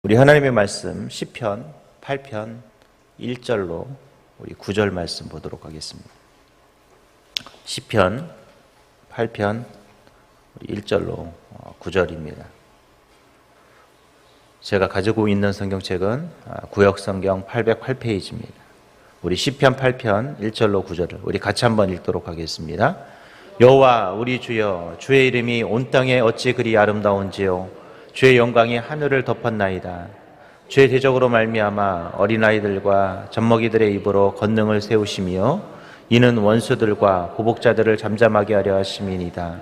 우리 하나님의 말씀 시편 8편 1절로 우리 9절 말씀 보도록 하겠습니다. 시편 8편 1절로 9절입니다. 제가 가지고 있는 성경책은 구역성경 808페이지입니다. 우리 시편 8편 1절로 9절을 우리 같이 한번 읽도록 하겠습니다. 여호와 우리 주여, 주의 이름이 온 땅에 어찌 그리 아름다운지요. 주의 영광이 하늘을 덮었나이다. 주의 대적으로 말미암아 어린아이들과 젖먹이들의 입으로 권능을 세우시며 이는 원수들과 보복자들을 잠잠하게 하려 하심이니이다.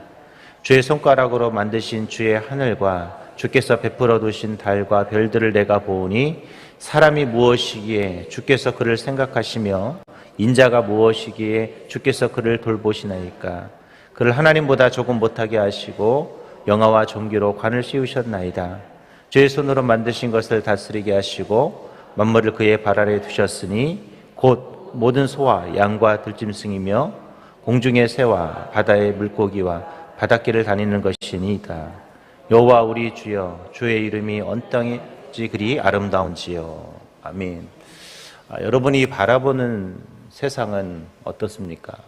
주의 손가락으로 만드신 주의 하늘과 주께서 베풀어 두신 달과 별들을 내가 보오니 사람이 무엇이기에 주께서 그를 생각하시며 인자가 무엇이기에 주께서 그를 돌보시나이까. 그를 하나님보다 조금 못하게 하시고 영화와 존귀로 관을 씌우셨나이다. 주의 손으로 만드신 것을 다스리게 하시고 만물을 그의 발 아래 두셨으니 곧 모든 소와 양과 들짐승이며 공중의 새와 바다의 물고기와 바닷길을 다니는 것이니이다. 여호와 우리 주여, 주의 이름이 온 땅에 어찌 그리 아름다운지요. 아멘. 여러분이 바라보는 세상은 어떻습니까?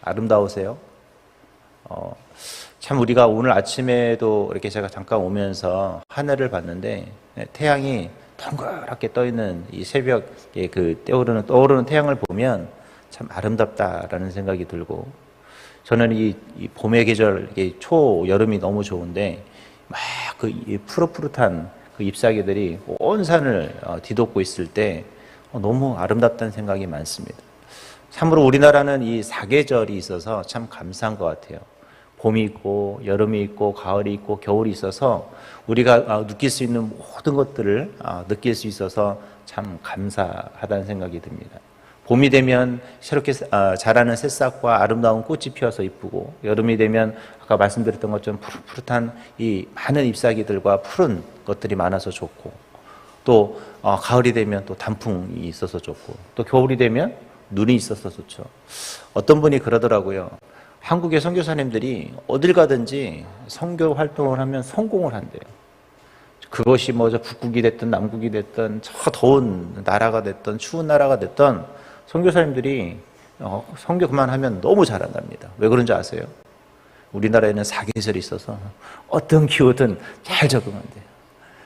아름다우세요? 참 우리가 오늘 아침에도 이렇게 제가 잠깐 오면서 하늘을 봤는데 태양이 동그랗게 떠 있는 이 새벽에 그 떠오르는 태양을 보면 참 아름답다라는 생각이 들고, 저는 이 봄의 계절, 초 여름이 너무 좋은데 막 그 푸릇푸릇한 그 잎사귀들이 온 산을 뒤덮고 있을 때 너무 아름답다는 생각이 많습니다. 참으로 우리나라는 이 사계절이 있어서 참 감사한 것 같아요. 봄이 있고 여름이 있고 가을이 있고 겨울이 있어서 우리가 느낄 수 있는 모든 것들을 느낄 수 있어서 참 감사하다는 생각이 듭니다. 봄이 되면 새롭게 자라는 새싹과 아름다운 꽃이 피어서 이쁘고, 여름이 되면 아까 말씀드렸던 것처럼 푸릇푸릇한 이 많은 잎사귀들과 푸른 것들이 많아서 좋고, 또 가을이 되면 또 단풍이 있어서 좋고, 또 겨울이 되면 눈이 있어서 좋죠. 어떤 분이 그러더라고요. 한국의 선교사님들이 어딜 가든지 선교 활동을 하면 성공을 한대요. 그것이 저 북극이 됐든 남극이 됐든 저 더운 나라가 됐든 추운 나라가 됐든 선교사님들이 선교 그만하면 너무 잘한답니다. 왜 그런지 아세요? 우리나라에는 사계절이 있어서 어떤 기후든 잘 적응한대요.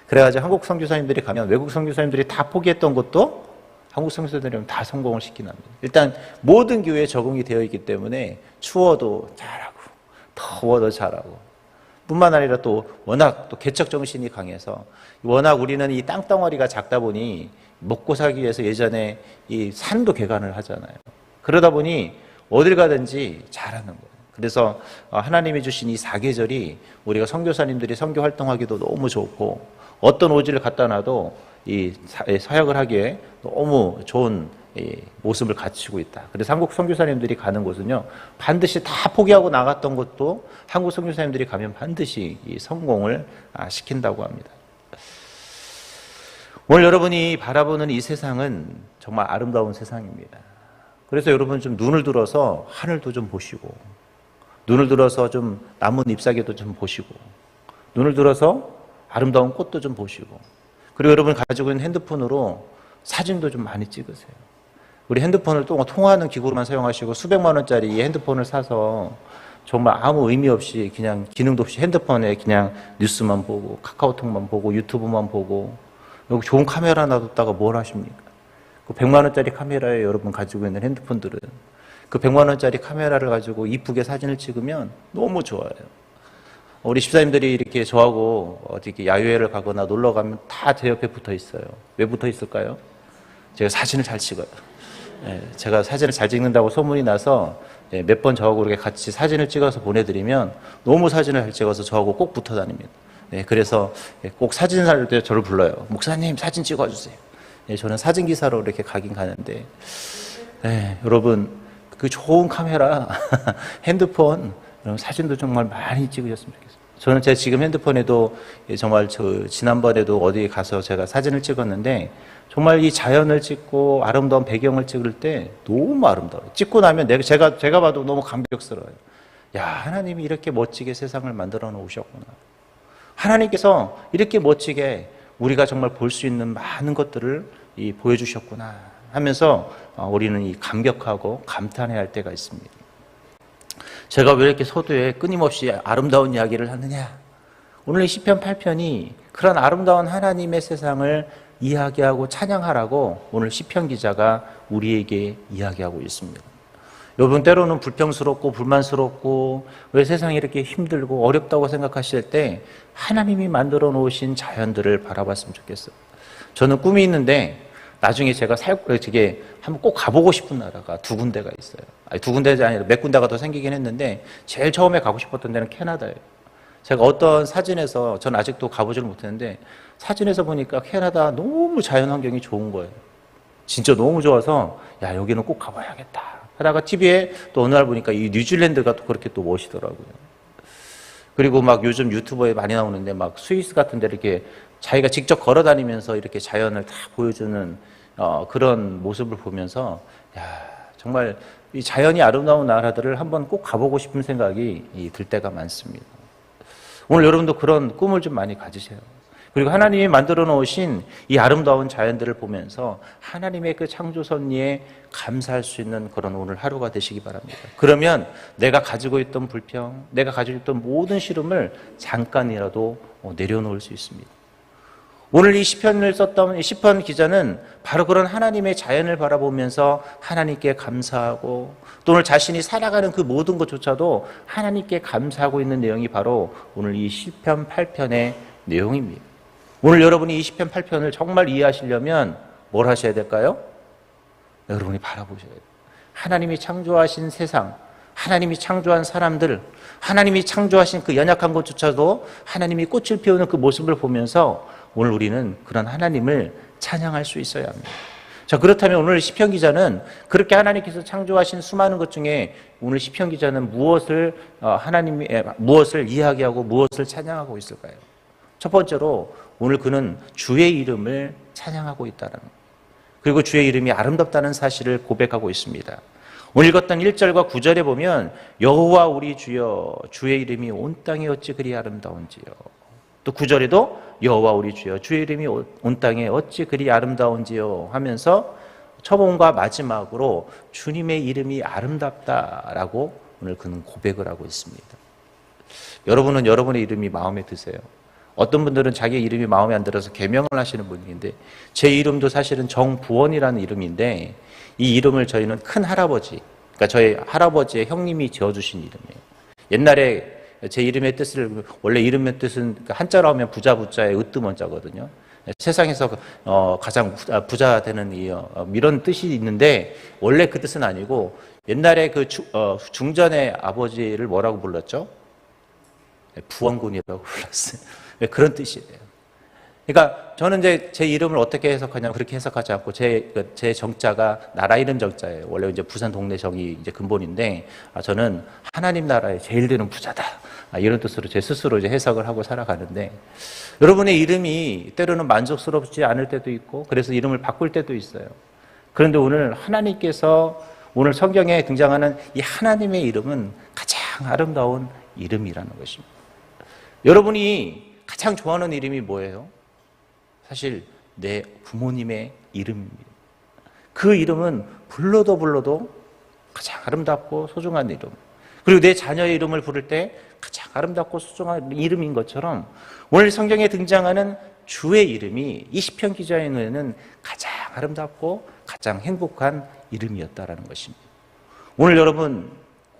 그래가지고 한국 선교사님들이 가면 외국 선교사님들이 다 포기했던 것도 한국 선교사들이면 다 성공을 시키랍니다. 일단 모든 기후에 적응이 되어 있기 때문에 추워도 잘하고 더워도 잘하고, 뿐만 아니라 또 워낙 또 개척 정신이 강해서, 워낙 우리는 이 땅덩어리가 작다 보니 먹고 살기 위해서 예전에 이 산도 개간을 하잖아요. 그러다 보니 어딜 가든지 잘하는 거예요. 그래서 하나님이 주신 이 사계절이 우리가 선교사님들이 선교 활동하기도 너무 좋고, 어떤 오지를 갖다 놔도 이 사역을 하기에 너무 좋은 모습을 갖추고 있다. 그래서 한국 선교사님들이 가는 곳은요, 반드시 다 포기하고 나갔던 것도 한국 선교사님들이 가면 반드시 이 성공을 시킨다고 합니다. 오늘 여러분이 바라보는 이 세상은 정말 아름다운 세상입니다. 그래서 여러분 좀 눈을 들어서 하늘도 좀 보시고, 눈을 들어서 좀 나뭇 잎사귀도 좀 보시고, 눈을 들어서 아름다운 꽃도 좀 보시고, 그리고 여러분 가지고 있는 핸드폰으로 사진도 좀 많이 찍으세요. 우리 핸드폰을 또 통화하는 기구로만 사용하시고 수백만 원짜리 이 핸드폰을 사서 정말 아무 의미 없이 그냥 기능도 없이 핸드폰에 그냥 뉴스만 보고 카카오톡만 보고 유튜브만 보고, 여기 좋은 카메라 놔뒀다가 뭘 하십니까? 그 100만 원짜리 카메라에 여러분 가지고 있는 핸드폰들은 그 100만 원짜리 카메라를 가지고 이쁘게 사진을 찍으면 너무 좋아요. 우리 집사님들이 이렇게 저하고 어디 야유회를 가거나 놀러 가면 다 제 옆에 붙어 있어요. 왜 붙어 있을까요? 제가 사진을 잘 찍어요. 제가 사진을 잘 찍는다고 소문이 나서 몇 번 저하고 이렇게 같이 사진을 찍어서 보내드리면 너무 사진을 잘 찍어서 저하고 꼭 붙어 다닙니다. 그래서 꼭 사진 살 때 저를 불러요. 목사님 사진 찍어주세요. 저는 사진 기사로 이렇게 가긴 가는데, 여러분 그 좋은 카메라 핸드폰 사진도 정말 많이 찍으셨으면 좋겠어요. 저는 제 지금 핸드폰에도 정말 지난번에도 어디 가서 제가 사진을 찍었는데 정말 이 자연을 찍고 아름다운 배경을 찍을 때 너무 아름다워요. 찍고 나면 제가 봐도 너무 감격스러워요. 야, 하나님이 이렇게 멋지게 세상을 만들어 놓으셨구나. 하나님께서 이렇게 멋지게 우리가 정말 볼 수 있는 많은 것들을 보여주셨구나 하면서 우리는 감격하고 감탄해야 할 때가 있습니다. 제가 왜 이렇게 서두에 끊임없이 아름다운 이야기를 하느냐? 오늘 이 시편 8편이 그런 아름다운 하나님의 세상을 이야기하고 찬양하라고 오늘 시편 기자가 우리에게 이야기하고 있습니다. 여러분, 때로는 불평스럽고 불만스럽고 왜 세상이 이렇게 힘들고 어렵다고 생각하실 때 하나님이 만들어 놓으신 자연들을 바라봤으면 좋겠어요. 저는 꿈이 있는데 나중에 제가 저게 한번 꼭 가보고 싶은 나라가 두 군데가 있어요. 아니, 두 군데가 아니라 몇 군데가 더 생기긴 했는데 제일 처음에 가고 싶었던 데는 캐나다예요. 제가 어떤 사진에서, 전 아직도 가보지를 못했는데 사진에서 보니까 캐나다 너무 자연환경이 좋은 거예요. 진짜 너무 좋아서 야, 여기는 꼭 가봐야겠다 하다가 TV에 또 어느 날 보니까 이 뉴질랜드가 또 그렇게 또 멋이더라고요. 그리고 막 요즘 유튜버에 많이 나오는데 막 스위스 같은 데 이렇게 자기가 직접 걸어 다니면서 이렇게 자연을 다 보여주는 그런 모습을 보면서 야, 정말 이 자연이 아름다운 나라들을 한번 꼭 가보고 싶은 생각이 들 때가 많습니다. 오늘 여러분도 그런 꿈을 좀 많이 가지세요. 그리고 하나님이 만들어 놓으신 이 아름다운 자연들을 보면서 하나님의 그 창조 섭리에 감사할 수 있는 그런 오늘 하루가 되시기 바랍니다. 그러면 내가 가지고 있던 불평, 내가 가지고 있던 모든 시름을 잠깐이라도 내려놓을 수 있습니다. 오늘 이 시편을 썼던 이 시편 기자는 바로 그런 하나님의 자연을 바라보면서 하나님께 감사하고 또 오늘 자신이 살아가는 그 모든 것조차도 하나님께 감사하고 있는 내용이 바로 오늘 이 시편 8편의 내용입니다. 오늘 여러분이 이 시편 8편을 정말 이해하시려면 뭘 하셔야 될까요? 여러분이 바라보셔야 돼요. 하나님이 창조하신 세상, 하나님이 창조한 사람들, 하나님이 창조하신 그 연약한 것조차도 하나님이 꽃을 피우는 그 모습을 보면서 오늘 우리는 그런 하나님을 찬양할 수 있어야 합니다. 자, 그렇다면 오늘 시편 기자는 그렇게 하나님께서 창조하신 수많은 것 중에 오늘 시편 기자는 무엇을 이야기하고 무엇을 찬양하고 있을까요? 첫 번째로 오늘 그는 주의 이름을 찬양하고 있다는 것, 그리고 주의 이름이 아름답다는 사실을 고백하고 있습니다. 오늘 읽었던 1절과 9절에 보면 여호와 우리 주여 주의 이름이 온 땅에 어찌 그리 아름다운지요. 또 9절에도 여호와 우리 주여 주의 이름이 온 땅에 어찌 그리 아름다운지요 하면서 처음과 마지막으로 주님의 이름이 아름답다라고 오늘 그는 고백을 하고 있습니다. 여러분은 여러분의 이름이 마음에 드세요? 어떤 분들은 자기 이름이 마음에 안 들어서 개명을 하시는 분인데 제 이름도 사실은 정부원이라는 이름인데 이 이름을 저희는 큰 할아버지, 그러니까 저희 할아버지의 형님이 지어주신 이름이에요. 옛날에 제 이름의 뜻을, 원래 이름의 뜻은 한자로 하면 부자의 으뜸원자거든요. 세상에서 가장 부자 되는 이런 뜻이 있는데 원래 그 뜻은 아니고 옛날에 그 중전의 아버지를 뭐라고 불렀죠? 부원군이라고 불렀어요. 그런 뜻이에요. 그러니까 저는 이제 제 이름을 어떻게 해석하냐면 그렇게 해석하지 않고 제 정자가 나라 이름 정자예요. 원래 이제 부산 동네 정이 이제 근본인데 저는 하나님 나라에 제일 되는 부자다. 이런 뜻으로 제 스스로 이제 해석을 하고 살아가는데 여러분의 이름이 때로는 만족스럽지 않을 때도 있고 그래서 이름을 바꿀 때도 있어요. 그런데 오늘 하나님께서 오늘 성경에 등장하는 이 하나님의 이름은 가장 아름다운 이름이라는 것입니다. 여러분이 가장 좋아하는 이름이 뭐예요? 사실 내 부모님의 이름입니다. 그 이름은 불러도 가장 아름답고 소중한 이름. 그리고 내 자녀의 이름을 부를 때 가장 아름답고 소중한 이름인 것처럼 오늘 성경에 등장하는 주의 이름이 이 시편 기자의 눈에는 가장 아름답고 가장 행복한 이름이었다라는 것입니다. 오늘 여러분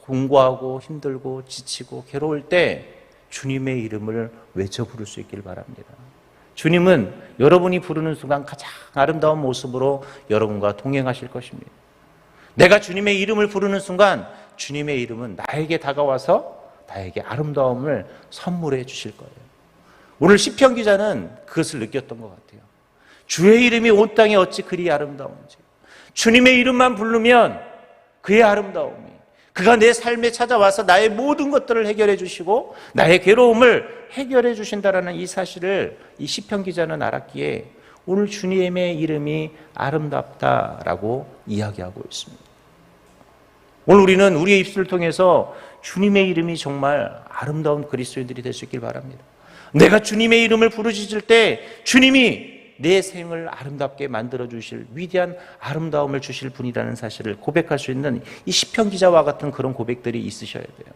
공부하고 힘들고 지치고 괴로울 때 주님의 이름을 외쳐 부를 수 있길 바랍니다. 주님은 여러분이 부르는 순간 가장 아름다운 모습으로 여러분과 동행하실 것입니다. 내가 주님의 이름을 부르는 순간 주님의 이름은 나에게 다가와서 나에게 아름다움을 선물해 주실 거예요. 오늘 시편 기자는 그것을 느꼈던 것 같아요. 주의 이름이 온 땅에 어찌 그리 아름다운지. 주님의 이름만 부르면 그의 아름다움이, 그가 내 삶에 찾아와서 나의 모든 것들을 해결해 주시고 나의 괴로움을 해결해 주신다라는 이 사실을 이 시편 기자는 알았기에 오늘 주님의 이름이 아름답다라고 이야기하고 있습니다. 오늘 우리는 우리의 입술을 통해서 주님의 이름이 정말 아름다운 그리스도인들이 될 수 있길 바랍니다. 내가 주님의 이름을 부르짖을 때 주님이 내 생을 아름답게 만들어 주실 위대한 아름다움을 주실 분이라는 사실을 고백할 수 있는 이 시편 기자와 같은 그런 고백들이 있으셔야 돼요.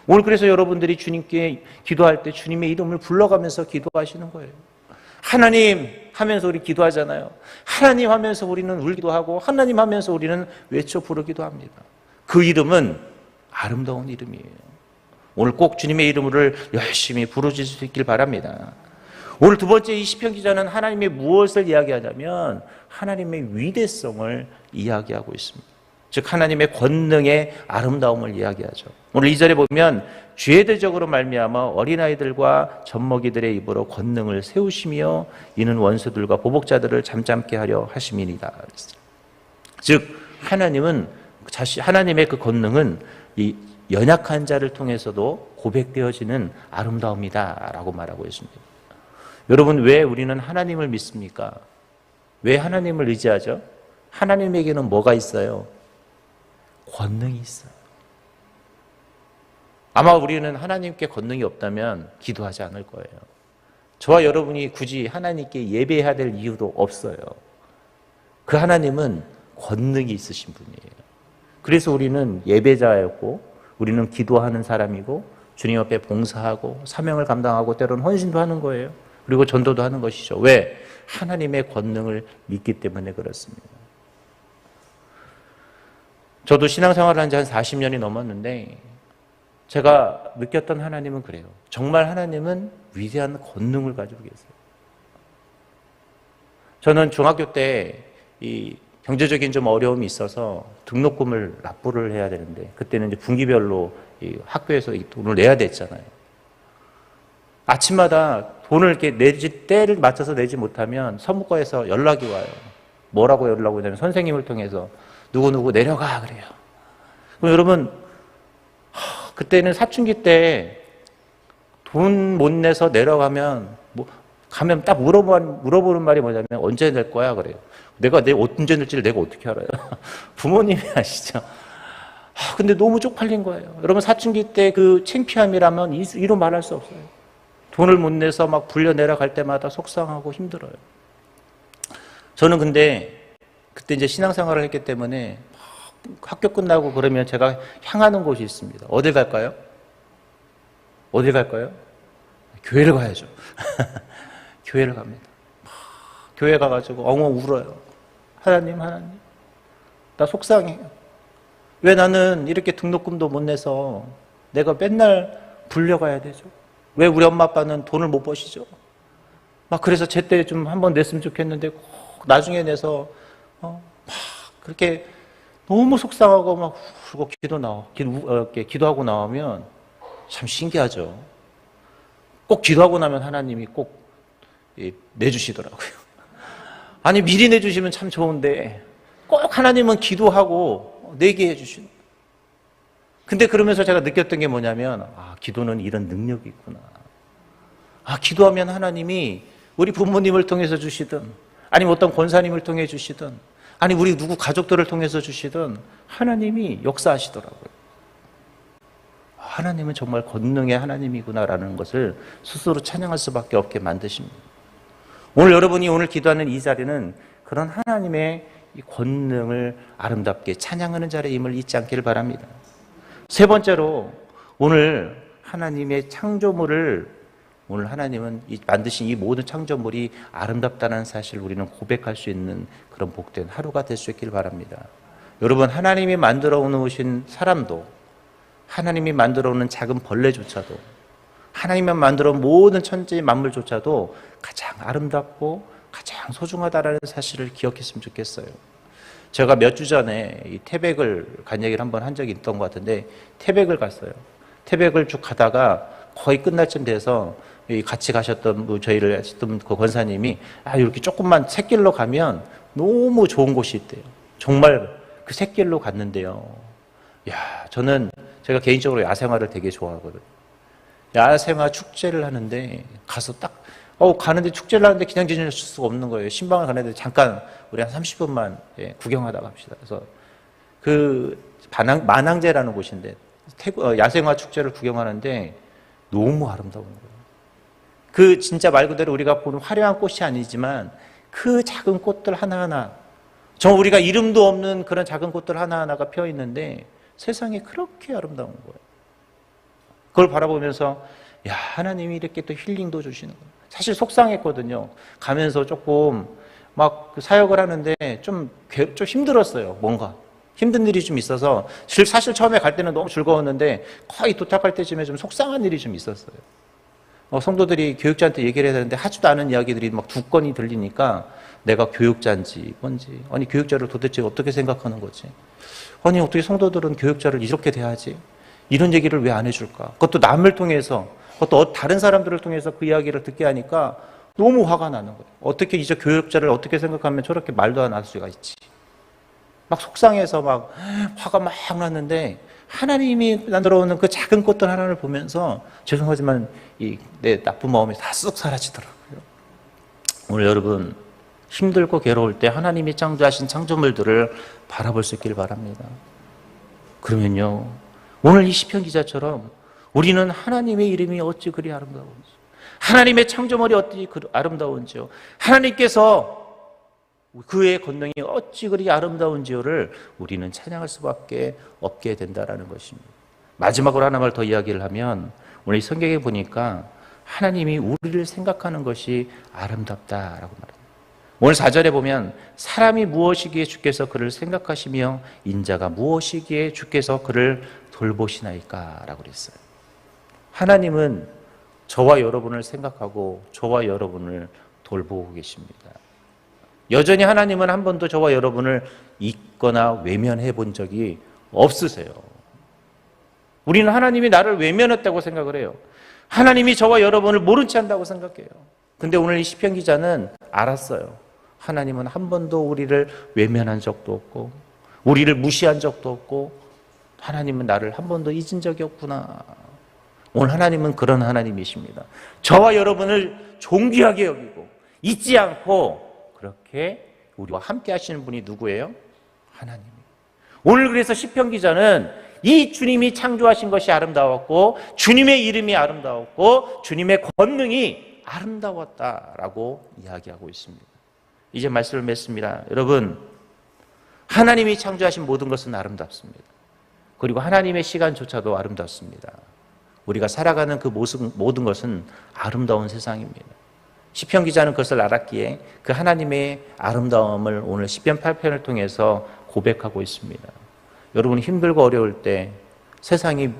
오늘 그래서 여러분들이 주님께 기도할 때 주님의 이름을 불러가면서 기도하시는 거예요. 하나님 하면서 우리 기도하잖아요. 하나님 하면서 우리는 울기도 하고 하나님 하면서 우리는 외쳐 부르기도 합니다. 그 이름은 아름다운 이름이에요. 오늘 꼭 주님의 이름을 열심히 부르실 수 있길 바랍니다. 오늘 두 번째 이 시편 기자는 하나님의 무엇을 이야기하냐면 하나님의 위대성을 이야기하고 있습니다. 즉 하나님의 권능의 아름다움을 이야기하죠. 오늘 2절에 보면 주의 대적으로 말미암아 어린아이들과 젖먹이들의 입으로 권능을 세우시며 이는 원수들과 보복자들을 잠잠케 하려 하심이니이다. 즉 하나님의 그 권능은 이 연약한 자를 통해서도 고백되어지는 아름다움이다라고 말하고 있습니다. 여러분, 왜 우리는 하나님을 믿습니까? 왜 하나님을 의지하죠? 하나님에게는 뭐가 있어요? 권능이 있어요. 아마 우리는 하나님께 권능이 없다면 기도하지 않을 거예요. 저와 여러분이 굳이 하나님께 예배해야 될 이유도 없어요. 그 하나님은 권능이 있으신 분이에요. 그래서 우리는 예배자였고 우리는 기도하는 사람이고 주님 앞에 봉사하고 사명을 감당하고 때로는 헌신도 하는 거예요. 그리고 전도도 하는 것이죠. 왜? 하나님의 권능을 믿기 때문에 그렇습니다. 저도 신앙생활을 한 지 한 40년이 넘었는데 제가 느꼈던 하나님은 그래요. 정말 하나님은 위대한 권능을 가지고 계세요. 저는 중학교 때 이 경제적인 좀 어려움이 있어서 등록금을 납부를 해야 되는데 그때는 이제 분기별로 이 학교에서 이 돈을 내야 됐잖아요. 아침마다 돈을 이렇게 때를 맞춰서 내지 못하면 서무과에서 연락이 와요. 뭐라고 연락이 오냐면 선생님을 통해서 누구누구 내려가 그래요. 그럼 여러분 그때는 사춘기 때 돈 못 내서 내려가면 가면 딱 물어보는 말이 뭐냐면 언제 낼 거야 그래요. 내가 언제 낼지를 내가 어떻게 알아요? 부모님이 아시죠? 근데 너무 쪽팔린 거예요. 여러분 사춘기 때 그 창피함이라면 이루 말할 수 없어요. 돈을 못 내서 막 불려 내려갈 때마다 속상하고 힘들어요. 저는 근데 그때 이제 신앙생활을 했기 때문에 학교 끝나고 그러면 제가 향하는 곳이 있습니다. 어딜 갈까요? 어딜 갈까요? 교회를 가야죠. 교회를 갑니다. 교회 가가지고 엉엉 울어요. 하나님, 나 속상해요. 왜 나는 이렇게 등록금도 못 내서 내가 맨날 불려가야 되죠? 왜 우리 엄마 아빠는 돈을 못 버시죠? 막 그래서 제때 좀 한번 냈으면 좋겠는데 꼭 나중에 내서 막 그렇게 너무 속상하고 막 울고 기도하고 나오면 참 신기하죠. 꼭 기도하고 나면 하나님이 꼭 내주시더라고요. 아니 미리 내주시면 참 좋은데 꼭 하나님은 기도하고 내게 해주시는. 근데 그러면서 제가 느꼈던 게 뭐냐면 기도는 이런 능력이 있구나. 기도하면 하나님이 우리 부모님을 통해서 주시든 아니면 어떤 권사님을 통해 주시든 아니 우리 누구 가족들을 통해서 주시든 하나님이 역사하시더라고요. 하나님은 정말 권능의 하나님이구나라는 것을 스스로 찬양할 수밖에 없게 만드십니다. 오늘 여러분이 오늘 기도하는 이 자리는 그런 하나님의 이 권능을 아름답게 찬양하는 자리임을 잊지 않기를 바랍니다. 세 번째로 오늘 하나님의 창조물을 오늘 하나님은 만드신 이 모든 창조물이 아름답다는 사실을 우리는 고백할 수 있는 그런 복된 하루가 될 수 있기를 바랍니다. 여러분 하나님이 만들어 놓으신 사람도 하나님이 만들어 놓은 작은 벌레조차도 하나님이 만들어 놓은 모든 천지 만물조차도 가장 아름답고 가장 소중하다라는 사실을 기억했으면 좋겠어요. 제가 몇 주 전에 이 태백을 간 얘기를 한번 한 적이 있던 것 같은데 태백을 갔어요. 태백을 쭉 가다가 거의 끝날 쯤 돼서 같이 가셨던 저희를 하셨던 그 권사님이 이렇게 조금만 샛길로 가면 너무 좋은 곳이 있대요. 정말 그 샛길로 갔는데요. 저는 제가 개인적으로 야생화를 되게 좋아하거든요. 야생화 축제를 하는데 가서 딱 가는데 축제를 하는데 그냥 지낼 수가 없는 거예요. 신방을 가는데 잠깐 우리 한 30분만 구경하다 갑시다. 그래서 그 만항제라는 곳인데 야생화 축제를 구경하는데 너무 아름다운 거예요. 그 진짜 말 그대로 우리가 보는 화려한 꽃이 아니지만 그 작은 꽃들 하나하나, 저 우리가 이름도 없는 그런 작은 꽃들 하나하나가 펴 있는데 세상에 그렇게 아름다운 거예요. 그걸 바라보면서 야, 하나님이 이렇게 또 힐링도 주시는 거예요. 사실 속상했거든요. 가면서 조금 막 사역을 하는데 좀 힘들었어요. 뭔가 힘든 일이 좀 있어서, 사실 처음에 갈 때는 너무 즐거웠는데 거의 도착할 때쯤에 좀 속상한 일이 좀 있었어요. 성도들이 교육자한테 얘기를 해야 되는데 하지도 않은 이야기들이 막 두 건이 들리니까 내가 교육자인지 뭔지, 아니 교육자를 도대체 어떻게 생각하는 거지? 아니 어떻게 성도들은 교육자를 이렇게 대하지? 이런 얘기를 왜 안 해줄까? 그것도 남을 통해서, 그것도 다른 사람들을 통해서 그 이야기를 듣게 하니까 너무 화가 나는 거예요. 어떻게 이제 교육자를 어떻게 생각하면 저렇게 말도 안 할 수가 있지? 막 속상해서 막 화가 막 났는데 하나님이 만들어오는 그 작은 꽃들 하나를 보면서 죄송하지만 내 나쁜 마음이 다 쑥 사라지더라고요. 오늘 여러분 힘들고 괴로울 때 하나님이 창조하신 창조물들을 바라볼 수 있길 바랍니다. 그러면요, 오늘 이 시편 기자처럼 우리는 하나님의 이름이 어찌 그리 아름다운지, 하나님의 창조물이 어찌 아름다운지요, 하나님께서 그의 권능이 어찌 그리 아름다운지요를 우리는 찬양할 수밖에 없게 된다는 것입니다. 마지막으로 하나만 더 이야기를 하면, 오늘 이 성경에 보니까 하나님이 우리를 생각하는 것이 아름답다라고 말합니다. 오늘 4절에 보면 사람이 무엇이기에 주께서 그를 생각하시며 인자가 무엇이기에 주께서 그를 돌보시나이까 라고 그랬어요. 하나님은 저와 여러분을 생각하고 저와 여러분을 돌보고 계십니다. 여전히 하나님은 한 번도 저와 여러분을 잊거나 외면해 본 적이 없으세요. 우리는 하나님이 나를 외면했다고 생각을 해요. 하나님이 저와 여러분을 모른 채 한다고 생각해요. 근데 오늘 이 시편 기자는 알았어요. 하나님은 한 번도 우리를 외면한 적도 없고 우리를 무시한 적도 없고 하나님은 나를 한 번도 잊은 적이 없구나. 오늘 하나님은 그런 하나님이십니다. 저와 여러분을 존귀하게 여기고 잊지 않고 그렇게 우리와 함께 하시는 분이 누구예요? 하나님이에요. 오늘 그래서 시편 기자는 이 주님이 창조하신 것이 아름다웠고 주님의 이름이 아름다웠고 주님의 권능이 아름다웠다라고 이야기하고 있습니다. 이제 말씀을 맺습니다. 여러분, 하나님이 창조하신 모든 것은 아름답습니다. 그리고 하나님의 시간조차도 아름답습니다. 우리가 살아가는 그 모든 것은 아름다운 세상입니다. 시편 기자는 그것을 알았기에 그 하나님의 아름다움을 오늘 시편 8편을 통해서 고백하고 있습니다. 여러분 힘들고 어려울 때, 세상이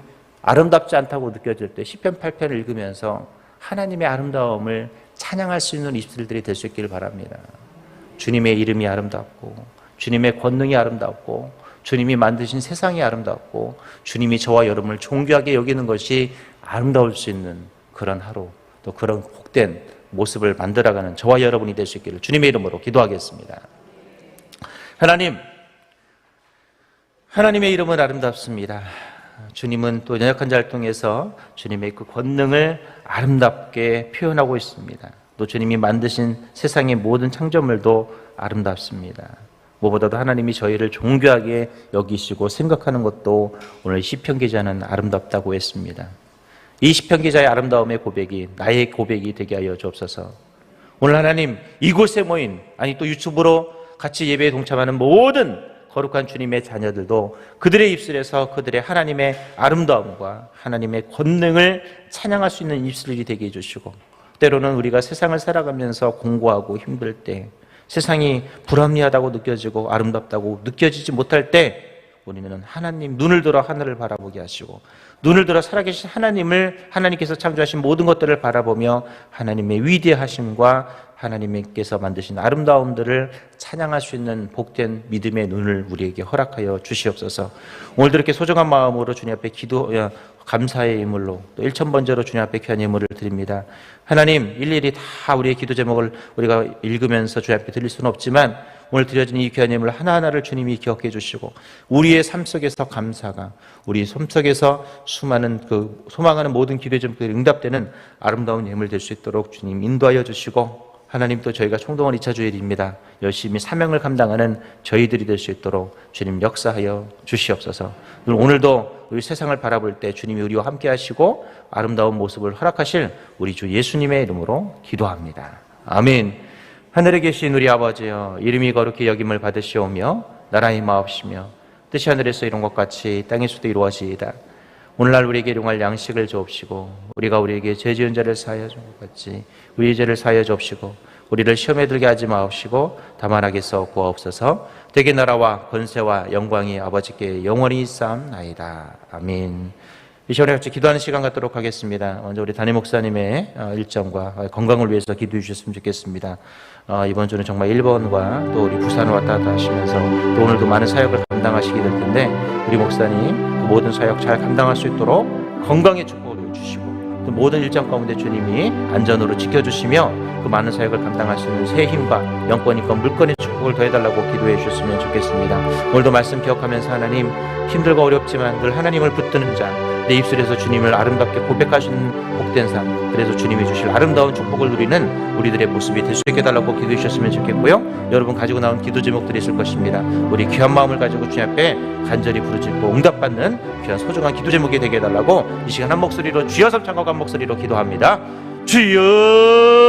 아름답지 않다고 느껴질 때 시편 8편을 읽으면서 하나님의 아름다움을 찬양할 수 있는 입술들이 될 수 있기를 바랍니다. 주님의 이름이 아름답고 주님의 권능이 아름답고 주님이 만드신 세상이 아름답고 주님이 저와 여러분을 존귀하게 여기는 것이 아름다울 수 있는 그런 하루, 또 그런 복된 모습을 만들어가는 저와 여러분이 될 수 있기를 주님의 이름으로 기도하겠습니다. 하나님의 이름은 아름답습니다. 주님은 또 연약한 자를 통해서 주님의 그 권능을 아름답게 표현하고 있습니다. 또 주님이 만드신 세상의 모든 창조물도 아름답습니다. 무엇보다도 하나님이 저희를 존귀하게 여기시고 생각하는 것도 오늘 시편 기자는 아름답다고 했습니다. 이 시편 기자의 아름다움의 고백이 나의 고백이 되게 하여 주옵소서. 오늘 하나님 이곳에 모인, 아니 또 유튜브로 같이 예배에 동참하는 모든 거룩한 주님의 자녀들도 그들의 입술에서 그들의 하나님의 아름다움과 하나님의 권능을 찬양할 수 있는 입술이 되게 해주시고, 때로는 우리가 세상을 살아가면서 공고하고 힘들 때, 세상이 불합리하다고 느껴지고 아름답다고 느껴지지 못할 때 우리는 하나님 눈을 들어 하늘을 바라보게 하시고, 눈을 들어 살아계신 하나님께서 창조하신 모든 것들을 바라보며 하나님의 위대하심과 하나님께서 만드신 아름다움들을 찬양할 수 있는 복된 믿음의 눈을 우리에게 허락하여 주시옵소서. 오늘도 이렇게 소중한 마음으로 주님 앞에 감사의 예물로 또 1,000번째로 주님 앞에 귀한 예물을 드립니다. 하나님, 일일이 다 우리의 기도 제목을 우리가 읽으면서 주님 앞에 드릴 수는 없지만 오늘 드려진 이 귀한 예물 하나하나를 주님이 기억해 주시고 우리의 삶 속에서 감사가, 우리 삶 속에서 수많은 그 소망하는 모든 기도의 제목들이 응답되는 아름다운 예물 될 수 있도록 주님 인도하여 주시고, 하나님 또 저희가 총동원 2차 주일입니다. 열심히 사명을 감당하는 저희들이 될 수 있도록 주님 역사하여 주시옵소서. 오늘도 우리 세상을 바라볼 때 주님이 우리와 함께 하시고 아름다운 모습을 허락하실 우리 주 예수님의 이름으로 기도합니다. 아멘. 하늘에 계신 우리 아버지여, 이름이 거룩히 여김을 받으시오며 나라의 마옵시며 뜻이 하늘에서 이룬 것 같이 땅에서도 이루어지이다. 오늘날 우리에게 일용할 양식을 주옵시고 우리가 우리에게 죄 지은 자를 사하여 준 것 같이 우리의 죄를 사하여 주옵시고 우리를 시험에 들게 하지 마옵시고 다만 악에서 구하옵소서. 대개 나라와 권세와 영광이 아버지께 영원히 있사옵나이다. 아멘. 이 시간에 같이 기도하는 시간 갖도록 하겠습니다. 먼저 우리 담임 목사님의 일정과 건강을 위해서 기도해 주셨으면 좋겠습니다. 이번 주는 정말 일본과 또 우리 부산을 왔다 갔다 하시면서 또 오늘도 많은 사역을 감당하시게 될 텐데 우리 목사님 그 모든 사역 잘 감당할 수 있도록 건강의 축복을 주시고 그 모든 일정 가운데 주님이 안전으로 지켜주시며 그 많은 사역을 감당할 수 있는 새 힘과 영권이과 물건의 축복을 더해달라고 기도해 주셨으면 좋겠습니다. 오늘도 말씀 기억하면서 하나님, 힘들고 어렵지만 늘 하나님을 붙드는 자, 내 입술에서 주님을 아름답게 고백하시는 복된 삶, 그래서 주님이 주실 아름다운 축복을 누리는 우리들의 모습이 될 수 있게 해달라고 기도해 주셨으면 좋겠고요. 여러분 가지고 나온 기도 제목들이 있을 것입니다. 우리 귀한 마음을 가지고 주님 앞에 간절히 부르짖고 응답받는 귀한 소중한 기도 제목이 되게 해달라고 이 시간 한 목소리로 주여 삼창과 한 목소리로 기도합니다. 주여